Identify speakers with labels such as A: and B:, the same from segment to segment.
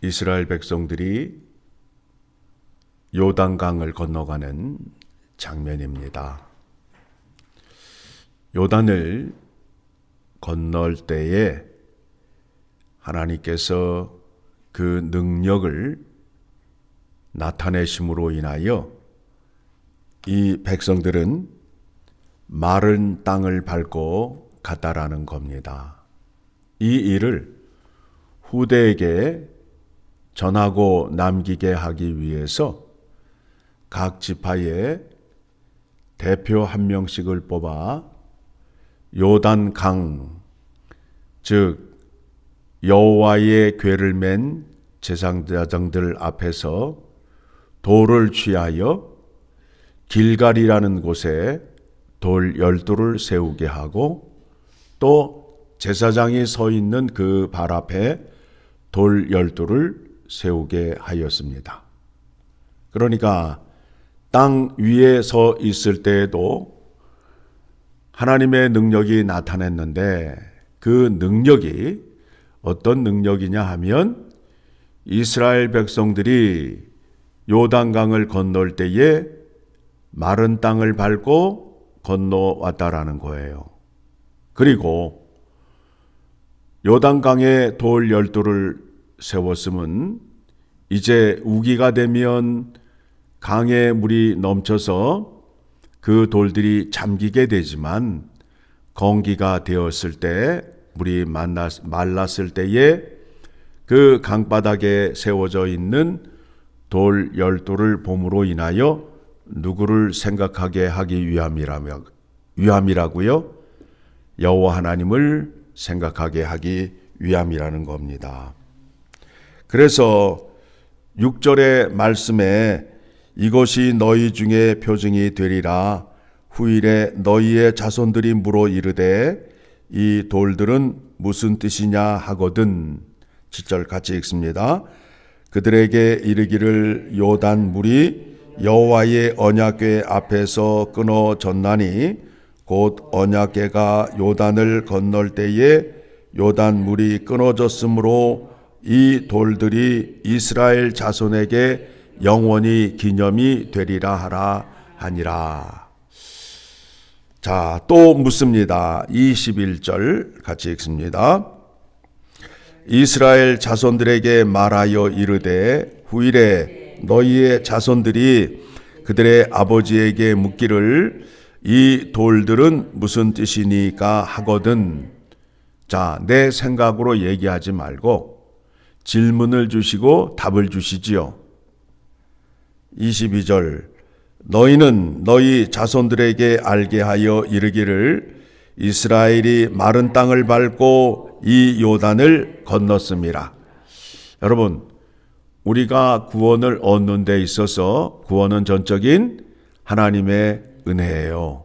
A: 이스라엘 백성들이 요단강을 건너가는 장면입니다. 요단을 건널 때에 하나님께서 그 능력을 나타내심으로 인하여 이 백성들은 마른 땅을 밟고 갔다라는 겁니다. 이 일을 후대에게 전하고 남기게 하기 위해서 각 지파의 대표 한 명씩을 뽑아 요단강, 즉 여호와의 궤를 맨 제사장들 앞에서 돌을 취하여 길갈이라는 곳에 돌 12를 세우게 하고 또 제사장이 서 있는 그 발 앞에 돌 12를 세우게 하였습니다. 그러니까 땅 위에 서 있을 때에도 하나님의 능력이 나타났는데 그 능력이 어떤 능력이냐 하면 이스라엘 백성들이 요단강을 건널 때에 마른 땅을 밟고 건너왔다라는 거예요. 그리고 요단강에 돌 12를 세웠으면 이제 우기가 되면 강에 물이 넘쳐서 그 돌들이 잠기게 되지만 건기가 되었을 때 물이 말랐을 때에 그 강바닥에 세워져 있는 돌 12를 봄으로 인하여 누구를 생각하게 하기 위함이라고요? 여호와 하나님을 생각하게 하기 위함이라는 겁니다. 그래서 6절의 말씀에 이것이 너희 중에 표징이 되리라. 후일에 너희의 자손들이 물어 이르되 이 돌들은 무슨 뜻이냐 하거든. 7절 같이 읽습니다. 그들에게 이르기를 요단 물이 여호와의 언약궤 앞에서 끊어졌나니 곧 언약궤가 요단을 건널 때에 요단 물이 끊어졌으므로 이 돌들이 이스라엘 자손에게 영원히 기념이 되리라 하라 하니라. 자, 또 묻습니다. 21절 같이 읽습니다. 이스라엘 자손들에게 말하여 이르되 후일에 너희의 자손들이 그들의 아버지에게 묻기를 이 돌들은 무슨 뜻이니까 하거든. 자, 내 생각으로 얘기하지 말고 질문을 주시고 답을 주시지요. 22절 너희는 너희 자손들에게 알게 하여 이르기를 이스라엘이 마른 땅을 밟고 이 요단을 건넜습니다. 여러분, 우리가 구원을 얻는 데 있어서 구원은 전적인 하나님의 은혜예요.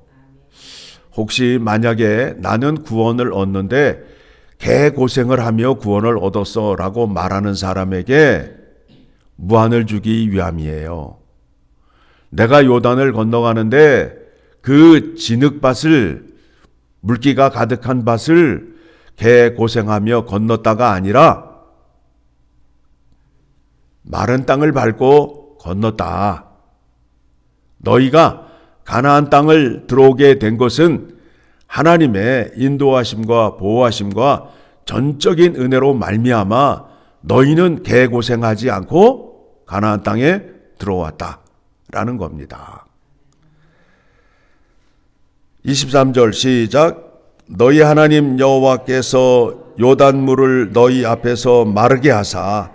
A: 혹시 만약에 나는 구원을 얻는데 개고생을 하며 구원을 얻었어 라고 말하는 사람에게 무한을 주기 위함이에요. 내가 요단을 건너가는데 그 진흙밭을, 물기가 가득한 밭을 개고생하며 건넜다가 아니라 마른 땅을 밟고 건넜다. 너희가 가나안 땅을 들어오게 된 것은 하나님의 인도하심과 보호하심과 전적인 은혜로 말미암아 너희는 개고생하지 않고 가나안 땅에 들어왔다라는 겁니다. 23절 시작. 너희 하나님 여호와께서 요단물을 너희 앞에서 마르게 하사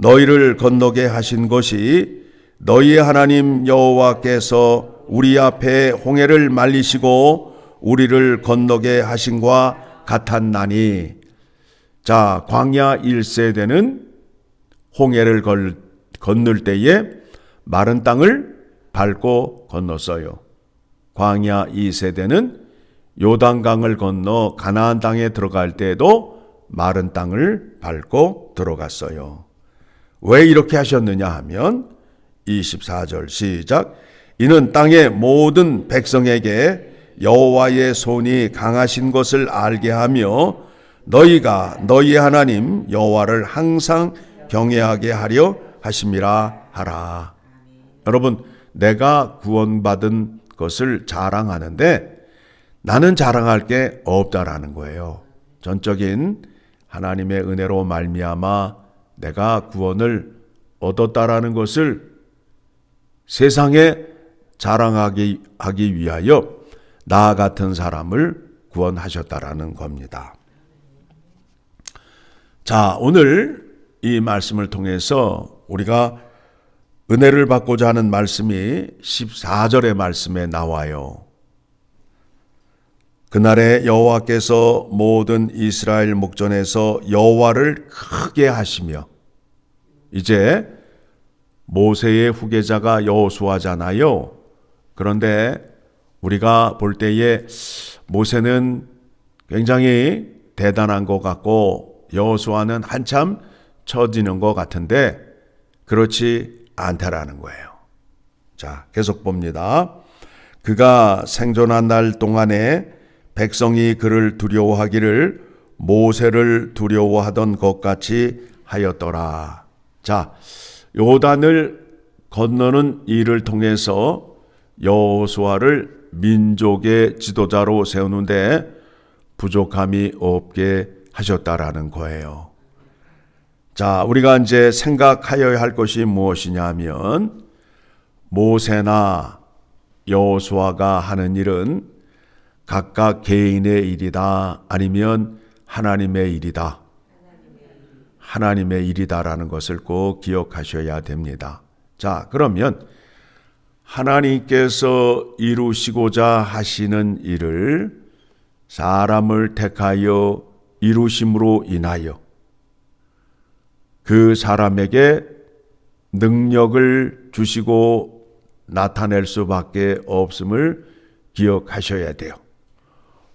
A: 너희를 건너게 하신 것이 너희 하나님 여호와께서 우리 앞에 홍해를 말리시고 우리를 건너게 하신과 같았나니. 자, 광야 1세대는 홍해를 건널 때에 마른 땅을 밟고 건넜어요. 광야 2세대는 요단강을 건너 가나안 땅에 들어갈 때에도 마른 땅을 밟고 들어갔어요. 왜 이렇게 하셨느냐 하면 24절 시작. 이는 땅의 모든 백성에게 여호와의 손이 강하신 것을 알게 하며 너희가 너희 하나님 여호와를 항상 경외하게 하려 하심이라 하라. 여러분, 내가 구원받은 것을 자랑하는데 나는 자랑할 게 없다라는 거예요. 전적인 하나님의 은혜로 말미암아 내가 구원을 얻었다라는 것을 세상에 자랑하기 위하여 나 같은 사람을 구원하셨다라는 겁니다. 자, 오늘 이 말씀을 통해서 우리가 은혜를 받고자 하는 말씀이 14절의 말씀에 나와요. 그날에 여호와께서 모든 이스라엘 목전에서 여호와를 크게 하시며, 이제 모세의 후계자가 여호수아잖아요. 그런데 우리가 볼 때에 모세는 굉장히 대단한 것 같고 여호수아는 한참 처지는 것 같은데 그렇지 않다라는 거예요. 자, 계속 봅니다. 그가 생존한 날 동안에 백성이 그를 두려워하기를 모세를 두려워하던 것 같이 하였더라. 자, 요단을 건너는 일을 통해서 여호수아를 민족의 지도자로 세우는데 부족함이 없게 하셨다라는 거예요. 자, 우리가 이제 생각하여야 할 것이 무엇이냐면 모세나 여호수아가 하는 일은 각각 개인의 일이다, 아니면 하나님의 일이다. 하나님의 일이다라는 것을 꼭 기억하셔야 됩니다. 자, 그러면 하나님께서 이루시고자 하시는 일을 사람을 택하여 이루심으로 인하여 그 사람에게 능력을 주시고 나타낼 수밖에 없음을 기억하셔야 돼요.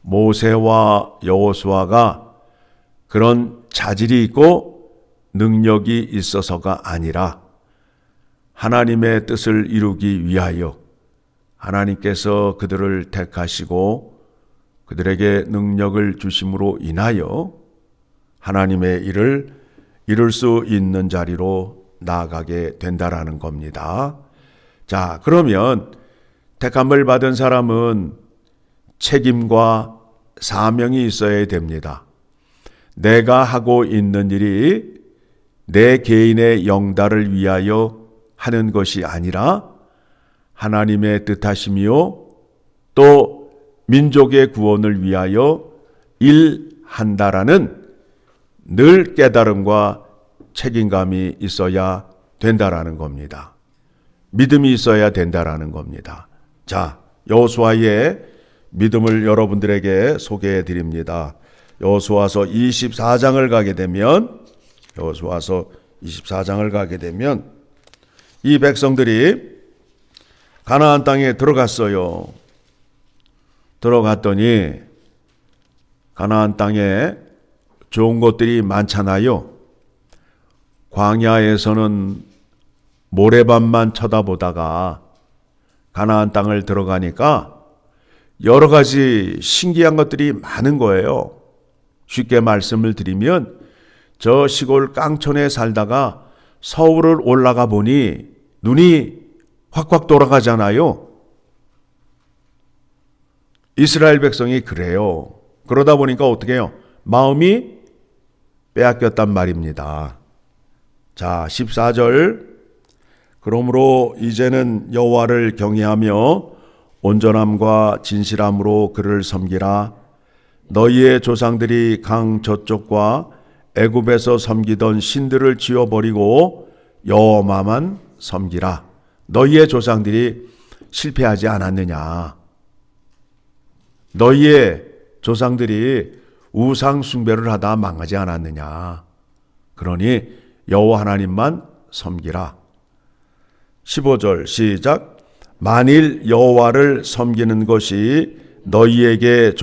A: 모세와 여호수아가 그런 자질이 있고 능력이 있어서가 아니라 하나님의 뜻을 이루기 위하여 하나님께서 그들을 택하시고 그들에게 능력을 주심으로 인하여 하나님의 일을 이룰 수 있는 자리로 나아가게 된다라는 겁니다. 자, 그러면 택함을 받은 사람은 책임과 사명이 있어야 됩니다. 내가 하고 있는 일이 내 개인의 영달을 위하여 하는 것이 아니라 하나님의 뜻하심이요 또 민족의 구원을 위하여 일한다라는 늘 깨달음과 책임감이 있어야 된다라는 겁니다. 믿음이 있어야 된다라는 겁니다. 자, 여호수아의 믿음을 여러분들에게 소개해 드립니다. 여호수아서 24장을 가게 되면 이 백성들이 가나안 땅에 들어갔어요. 들어갔더니 가나안 땅에 좋은 것들이 많잖아요. 광야에서는 모래밭만 쳐다보다가 가나안 땅을 들어가니까 여러 가지 신기한 것들이 많은 거예요. 쉽게 말씀을 드리면 저 시골 깡촌에 살다가 서울을 올라가 보니 눈이 확확 돌아가잖아요. 이스라엘 백성이 그래요. 그러다 보니까 어떻게 해요? 마음이 빼앗겼단 말입니다. 자, 14절. 그러므로 이제는 여호와를 경외하며 온전함과 진실함으로 그를 섬기라. 너희의 조상들이 강 저쪽과 애굽에서 섬기던 신들을 지워버리고 여호와만 섬기라. 너희의 조상들이 실패하지 않았느냐? 너희의 조상들이 우상 숭배를 하다 망하지 않았느냐? 그러니 여호와 하나님만 섬기라. 15절 시작. 만일 여호와를 섬기는 것이 너희에게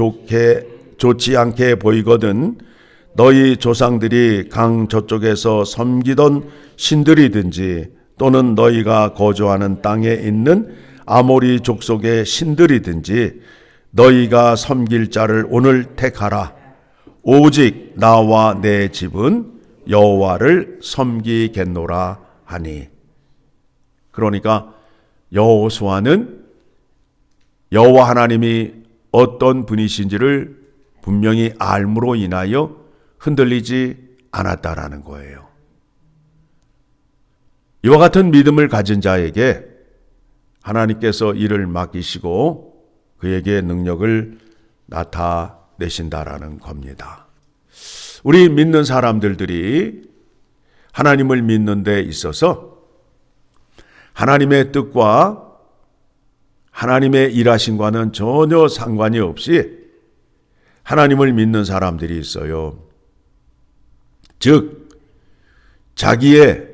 A: 좋지 않게 보이거든 너희 조상들이 강 저쪽에서 섬기던 신들이든지 또는 너희가 거주하는 땅에 있는 아모리 족속의 신들이든지 너희가 섬길 자를 오늘 택하라. 오직 나와 내 집은 여호와를 섬기겠노라 하니. 그러니까 여호수아는 여호와 하나님이 어떤 분이신지를 분명히 알므로 인하여 흔들리지 않았다라는 거예요. 이와 같은 믿음을 가진 자에게 하나님께서 일을 맡기시고 그에게 능력을 나타내신다라는 겁니다. 우리 믿는 사람들이 하나님을 믿는 데 있어서 하나님의 뜻과 하나님의 일하심과는 전혀 상관이 없이 하나님을 믿는 사람들이 있어요. 즉, 자기의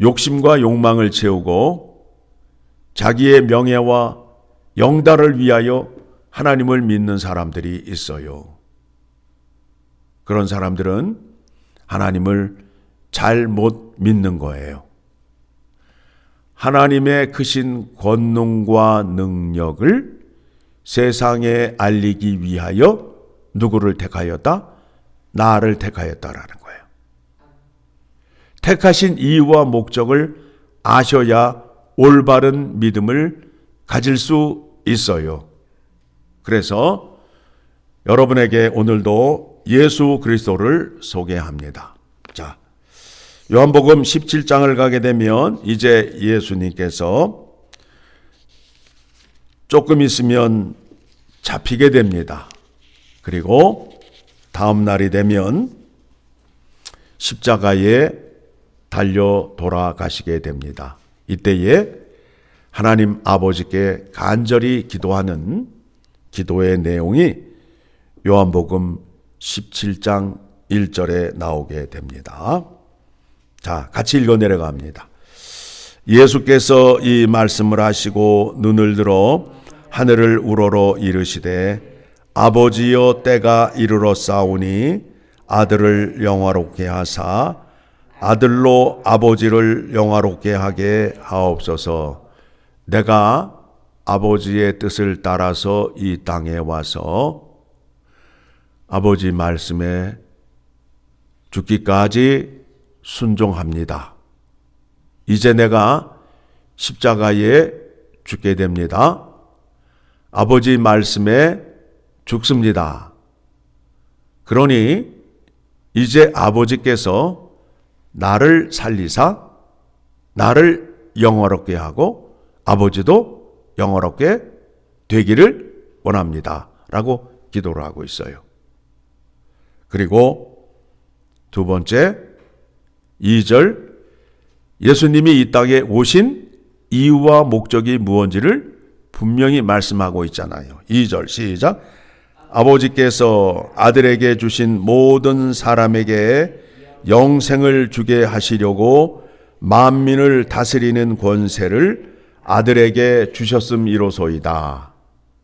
A: 욕심과 욕망을 채우고 자기의 명예와 영달을 위하여 하나님을 믿는 사람들이 있어요. 그런 사람들은 하나님을 잘 못 믿는 거예요. 하나님의 크신 권능과 능력을 세상에 알리기 위하여 누구를 택하였다? 나를 택하였다라는 거예요. 택하신 이유와 목적을 아셔야 올바른 믿음을 가질 수 있어요. 그래서 여러분에게 오늘도 예수 그리스도를 소개합니다. 자, 요한복음 17장을 가게 되면 이제 예수님께서 조금 있으면 잡히게 됩니다. 그리고 다음 날이 되면 십자가에 달려 돌아가시게 됩니다. 이때에 하나님 아버지께 간절히 기도하는 기도의 내용이 요한복음 17장 1절에 나오게 됩니다. 자, 같이 읽어 내려갑니다. 예수께서 이 말씀을 하시고 눈을 들어 하늘을 우러러 이르시되 아버지여 때가 이르러 싸우니 아들을 영화롭게 하사 아들로 아버지를 영화롭게 하게 하옵소서. 내가 아버지의 뜻을 따라서 이 땅에 와서 아버지 말씀에 죽기까지 순종합니다. 이제 내가 십자가에 죽게 됩니다. 아버지 말씀에 죽습니다. 그러니 이제 아버지께서 나를 살리사 나를 영화롭게 하고 아버지도 영화롭게 되기를 원합니다. 라고 기도를 하고 있어요. 그리고 두 번째 2절, 예수님이 이 땅에 오신 이유와 목적이 무엇인지를 분명히 말씀하고 있잖아요. 2절 시작. 아버지께서 아들에게 주신 모든 사람에게 영생을 주게 하시려고 만민을 다스리는 권세를 아들에게 주셨음이로소이다.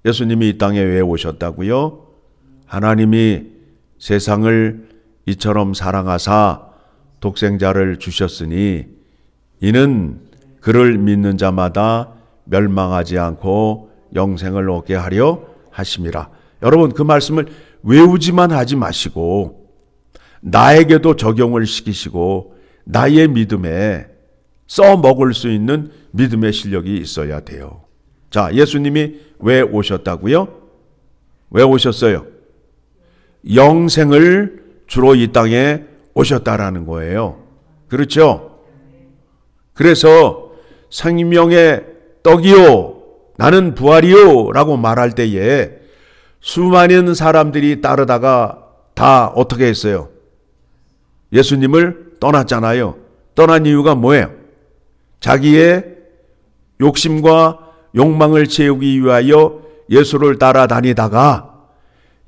A: 예수님이 이 땅에 왜 오셨다고요? 하나님이 세상을 이처럼 사랑하사 독생자를 주셨으니 이는 그를 믿는 자마다 멸망하지 않고 영생을 얻게 하려 하심이라. 여러분, 그 말씀을 외우지만 하지 마시고 나에게도 적용을 시키시고 나의 믿음에 써먹을 수 있는 믿음의 실력이 있어야 돼요. 자, 예수님이 왜 오셨다고요? 왜 오셨어요? 영생을 주로 이 땅에 오셨다라는 거예요. 그렇죠? 그래서 생명의 떡이요 나는 부활이요 라고 말할 때에 수많은 사람들이 따르다가 다 어떻게 했어요? 예수님을 떠났잖아요. 떠난 이유가 뭐예요? 자기의 욕심과 욕망을 채우기 위하여 예수를 따라다니다가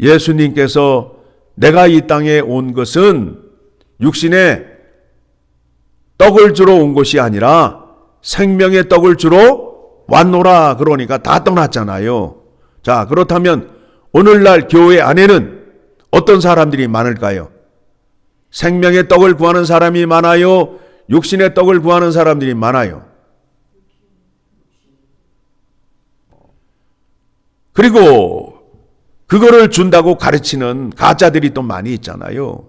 A: 예수님께서 내가 이 땅에 온 것은 육신의 떡을 주러 온 것이 아니라 생명의 떡을 주러 왔노라 그러니까 다 떠났잖아요. 자, 그렇다면 오늘날 교회 안에는 어떤 사람들이 많을까요? 생명의 떡을 구하는 사람이 많아요? 육신의 떡을 구하는 사람들이 많아요? 그리고 그거를 준다고 가르치는 가짜들이 또 많이 있잖아요.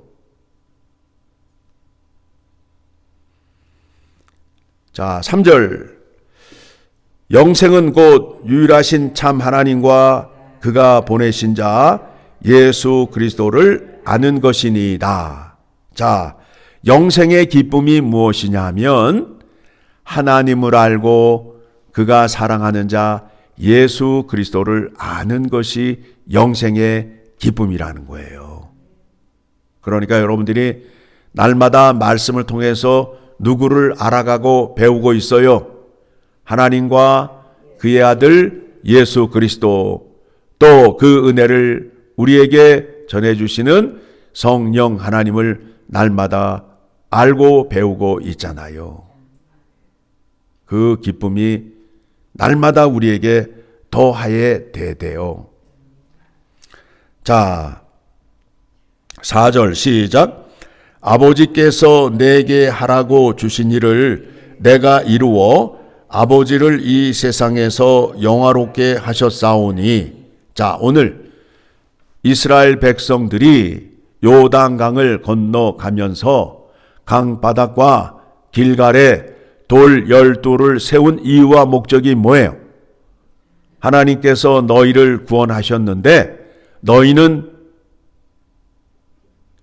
A: 자, 3절. 영생은 곧 유일하신 참 하나님과 그가 보내신 자 예수 그리스도를 아는 것이니이다. 자, 영생의 기쁨이 무엇이냐 하면 하나님을 알고 그가 사랑하는 자 예수 그리스도를 아는 것이 영생의 기쁨이라는 거예요. 그러니까 여러분들이 날마다 말씀을 통해서 누구를 알아가고 배우고 있어요? 하나님과 그의 아들 예수 그리스도, 또 그 은혜를 우리에게 전해주시는 성령 하나님을 날마다 알고 배우고 있잖아요. 그 기쁨이 날마다 우리에게 더하게 되대요. 자, 4절 시작. 아버지께서 내게 하라고 주신 일을 내가 이루어 아버지를 이 세상에서 영화롭게 하셨사오니. 자, 오늘 이스라엘 백성들이 요단강을 건너가면서 강바닥과 길갈에 돌 12를 세운 이유와 목적이 뭐예요? 하나님께서 너희를 구원하셨는데 너희는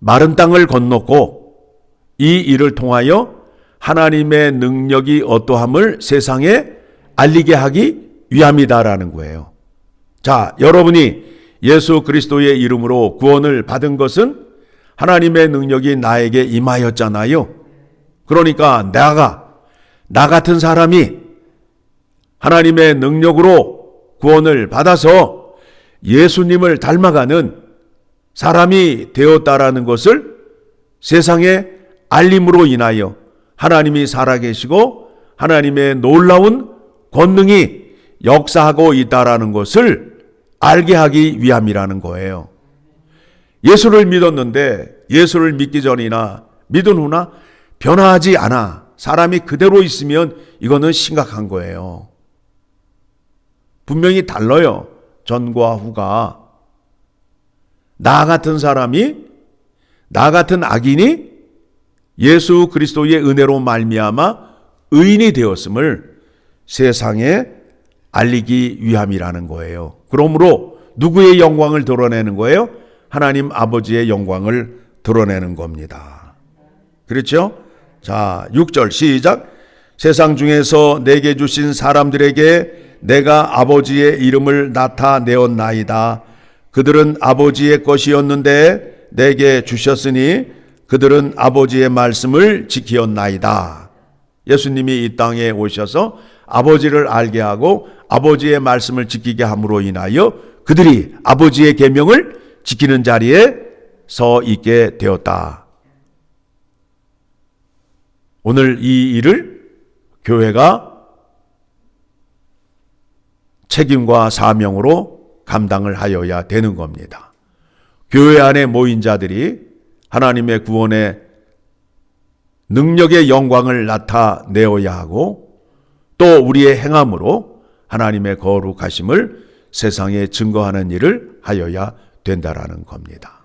A: 마른 땅을 건넜고 이 일을 통하여 하나님의 능력이 어떠함을 세상에 알리게 하기 위함이다라는 거예요. 자, 여러분이 예수 그리스도의 이름으로 구원을 받은 것은 하나님의 능력이 나에게 임하였잖아요. 그러니까 나 같은 사람이 하나님의 능력으로 구원을 받아서 예수님을 닮아가는 사람이 되었다라는 것을 세상에 알림으로 인하여 하나님이 살아계시고 하나님의 놀라운 권능이 역사하고 있다라는 것을 알게 하기 위함이라는 거예요. 예수를 믿었는데 예수를 믿기 전이나 믿은 후나 변화하지 않아 사람이 그대로 있으면 이거는 심각한 거예요. 분명히 달라요. 전과 후가. 나 같은 사람이, 나 같은 악인이 예수 그리스도의 은혜로 말미암아 의인이 되었음을 세상에 알리기 위함이라는 거예요. 그러므로 누구의 영광을 드러내는 거예요? 하나님 아버지의 영광을 드러내는 겁니다. 그렇죠? 자, 6절 시작. 세상 중에서 내게 주신 사람들에게 내가 아버지의 이름을 나타내었나이다. 그들은 아버지의 것이었는데 내게 주셨으니 그들은 아버지의 말씀을 지키었나이다. 예수님이 이 땅에 오셔서 아버지를 알게 하고 아버지의 말씀을 지키게 함으로 인하여 그들이 아버지의 계명을 지키는 자리에 서 있게 되었다. 오늘 이 일을 교회가 책임과 사명으로 감당을 하여야 되는 겁니다. 교회 안에 모인 자들이 하나님의 구원의 능력의 영광을 나타내어야 하고 또 우리의 행함으로 하나님의 거룩하심을 세상에 증거하는 일을 하여야 된다라는 겁니다.